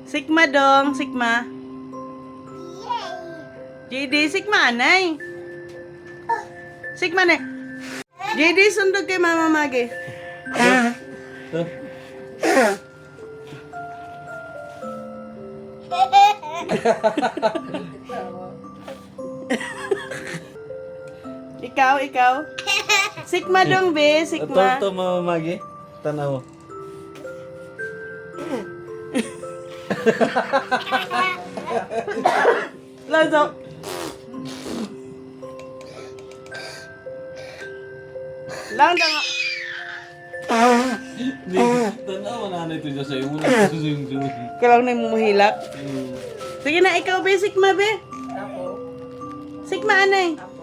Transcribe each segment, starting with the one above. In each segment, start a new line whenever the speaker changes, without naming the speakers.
Sigma dong, Sigma. JD, Sigma anay. Sigma na. JD, sundog kay Mama Magi. Ikaw. Sigma dong, be. Sigma.
Ito, Mama Magi. Tanaw.
Lazo. Lang dang.
Tanaw, nanay ito dyan sa'yo. Muna susuyong-suyong.
Kailangan na yung mahilak. Sige na, ikaw, be. Sigma, be.
Ako.
Sigma, anay.
Ako.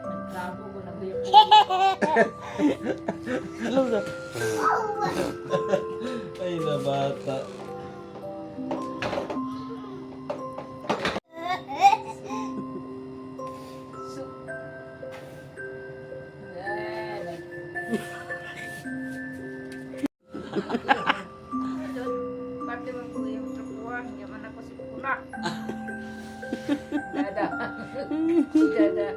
Nagtrabo ko na ba yung
Lazo.
Ay, na bata.
Parte mo po yung trukuhan, yaman ako si Pula. Dada. Dada.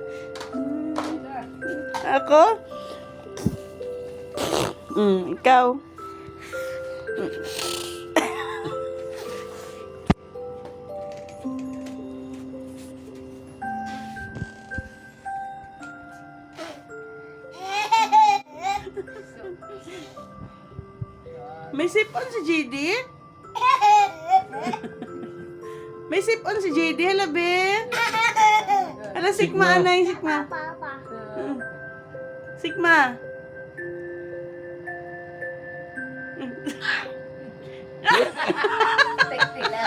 Ako? Ikaw. May sip-on si JD? May sip-on si JD. Hala, be. Hala, Sigma, anay, Sigma. Sigma.
Tek nila.